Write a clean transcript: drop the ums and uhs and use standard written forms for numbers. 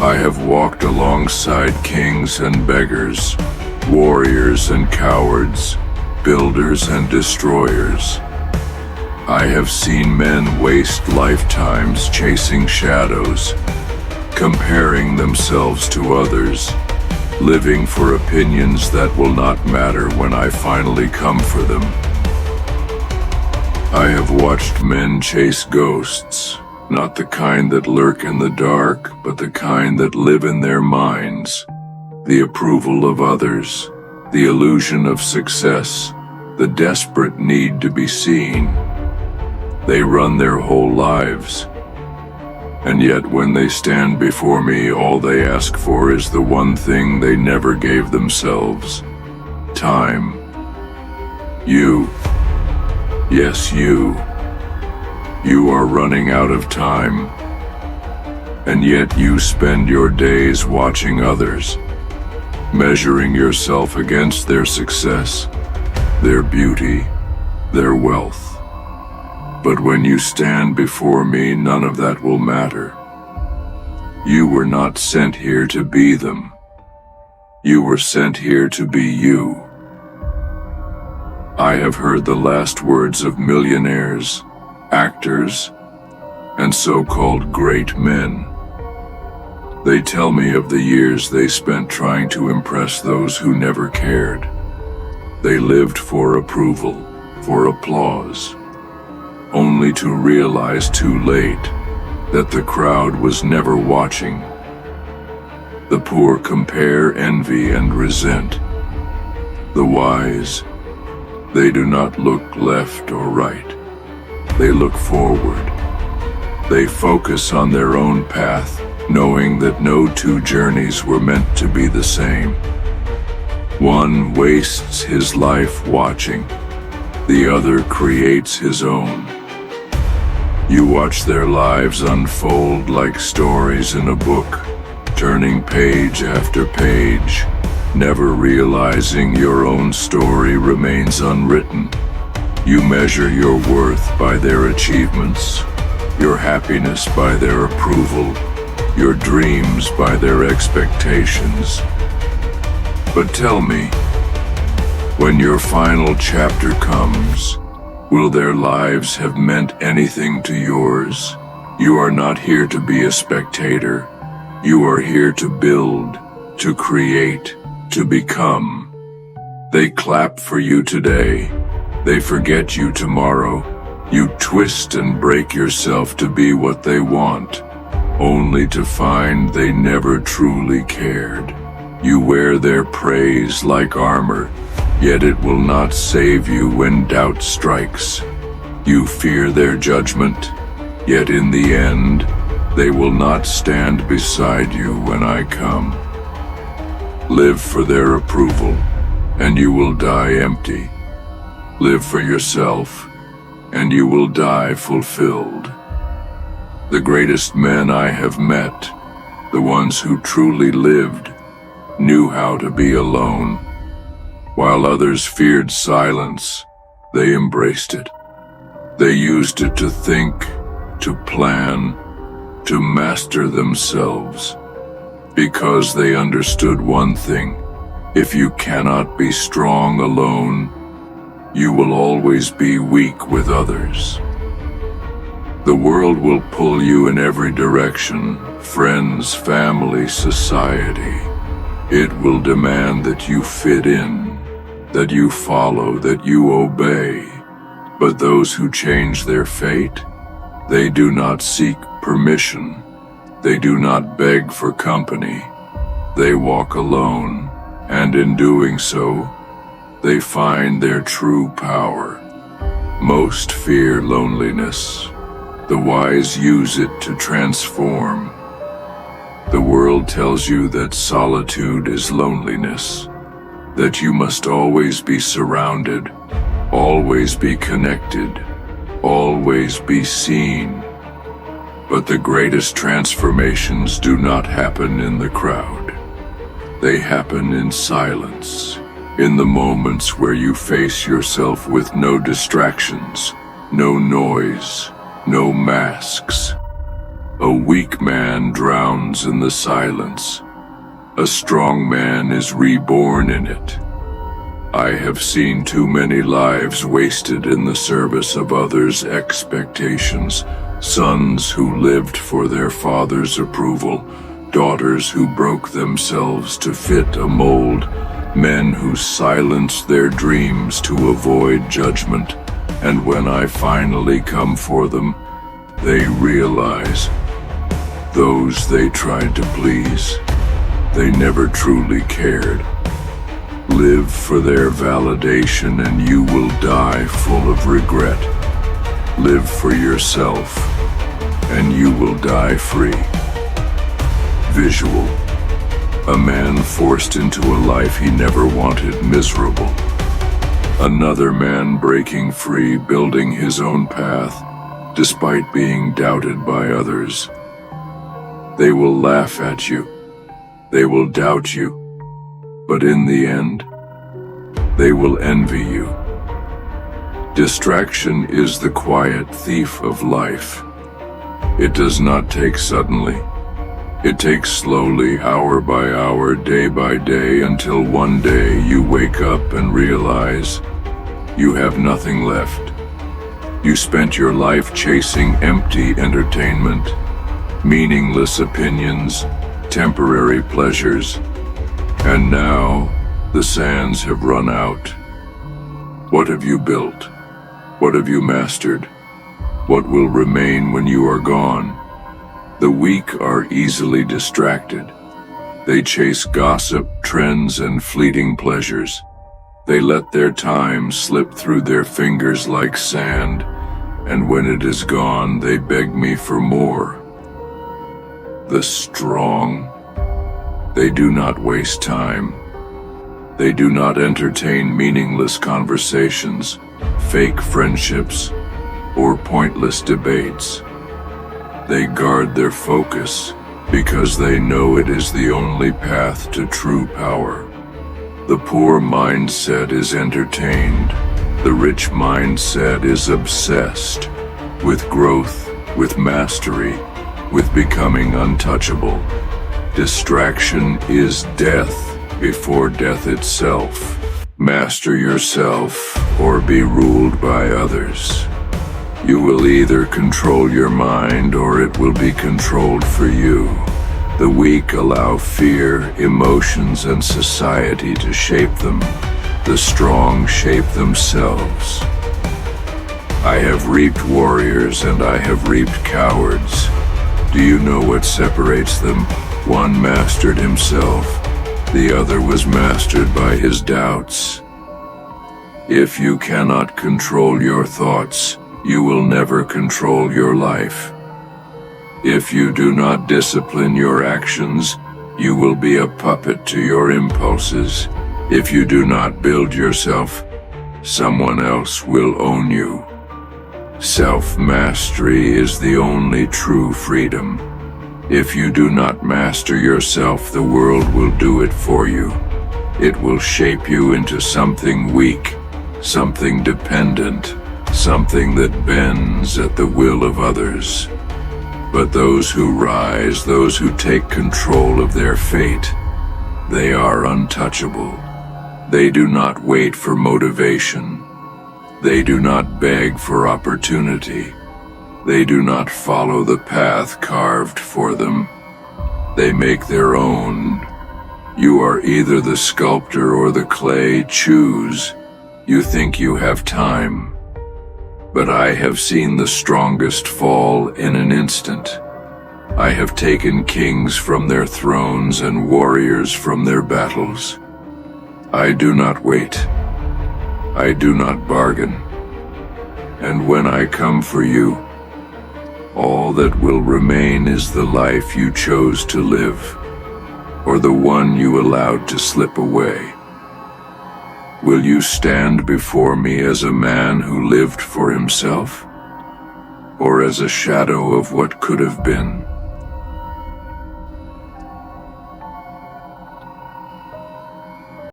I have walked alongside kings and beggars, warriors and cowards, builders and destroyers. I have seen men waste lifetimes chasing shadows, comparing themselves to others, living for opinions that will not matter when I finally come for them. I have watched men chase ghosts, not the kind that lurk in the dark, but the kind that live in their minds. The approval of others, the illusion of success, the desperate need to be seen. They run their whole lives, and yet when they stand before me, all they ask for is the one thing they never gave themselves: time. You. Yes, you. You are running out of time, and yet you spend your days watching others, measuring yourself against their success, their beauty, their wealth. But when you stand before me, none of that will matter. You were not sent here to be them. You were sent here to be you. I have heard the last words of millionaires, actors, and so-called great men. They tell me of the years they spent trying to impress those who never cared. They lived for approval, for applause, only to realize too late that the crowd was never watching. The poor compare, envy, and resent. The wise, they do not look left or right. They look forward. They focus on their own path, knowing that no two journeys were meant to be the same. One wastes his life watching. The other creates his own. You watch their lives unfold like stories in a book, turning page after page, never realizing your own story remains unwritten. You measure your worth by their achievements, your happiness by their approval, your dreams by their expectations. But tell me, when your final chapter comes, will their lives have meant anything to yours? You are not here to be a spectator. You are here to build, to create, to become. They clap for you today. They forget you tomorrow. You twist and break yourself to be what they want, only to find they never truly cared. You wear their praise like armor, yet it will not save you when doubt strikes. You fear their judgment, yet in the end, they will not stand beside you when I come. Live for their approval, and you will die empty. Live for yourself, and you will die fulfilled. The greatest men I have met, the ones who truly lived, knew how to be alone. While others feared silence, they embraced it. They used it to think, to plan, to master themselves. Because they understood one thing: if you cannot be strong alone, you will always be weak with others. The world will pull you in every direction: friends, family, society. It will demand that you fit in, that you follow, that you obey. But those who change their fate, they do not seek permission. They do not beg for company. They walk alone, and in doing so, they find their true power. Most fear loneliness. The wise use it to transform. The world tells you that solitude is loneliness, that you must always be surrounded, always be connected, always be seen. But the greatest transformations do not happen in the crowd. They happen in silence, in the moments where you face yourself with no distractions, no noise, no masks. A weak man drowns in the silence. A strong man is reborn in it. I have seen too many lives wasted in the service of others' expectations, sons who lived for their father's approval, daughters who broke themselves to fit a mold, men who silenced their dreams to avoid judgment, and when I finally come for them, they realize those they tried to please, they never truly cared. Live for their validation and you will die full of regret. Live for yourself and you will die free. Visual. A man forced into a life he never wanted, miserable. Another man breaking free, building his own path, despite being doubted by others. They will laugh at you. They will doubt you. But in the end, they will envy you. Distraction is the quiet thief of life. It does not take suddenly. It takes slowly, hour by hour, day by day, until one day you wake up and realize you have nothing left. You spent your life chasing empty entertainment, meaningless opinions, temporary pleasures, and now the sands have run out. What have you built? What have you mastered? What will remain when you are gone? The weak are easily distracted. They chase gossip, trends, and fleeting pleasures. They let their time slip through their fingers like sand, and when it is gone, they beg me for more. The strong, they do not waste time. They do not entertain meaningless conversations, fake friendships, or pointless debates. They guard their focus because they know it is the only path to true power. The poor mindset is entertained. The rich mindset is obsessed with growth, with mastery, with becoming untouchable. Distraction is death before death itself. Master yourself or be ruled by others. You will either control your mind or it will be controlled for you. The weak allow fear, emotions, and society to shape them. The strong shape themselves. I have reaped warriors and I have reaped cowards. Do you know what separates them? One mastered himself. The other was mastered by his doubts. If you cannot control your thoughts, you will never control your life. If you do not discipline your actions, you will be a puppet to your impulses. If you do not build yourself, someone else will own you. Self-mastery is the only true freedom. If you do not master yourself, the world will do it for you. It will shape you into something weak, something dependent, something that bends at the will of others. But those who rise, those who take control of their fate, they are untouchable. They do not wait for motivation. They do not beg for opportunity. They do not follow the path carved for them. They make their own. You are either the sculptor or the clay. Choose. You think you have time. But I have seen the strongest fall in an instant. I have taken kings from their thrones and warriors from their battles. I do not wait. I do not bargain. And when I come for you, all that will remain is the life you chose to live, or the one you allowed to slip away. Will you stand before me as a man who lived for himself, or as a shadow of what could have been?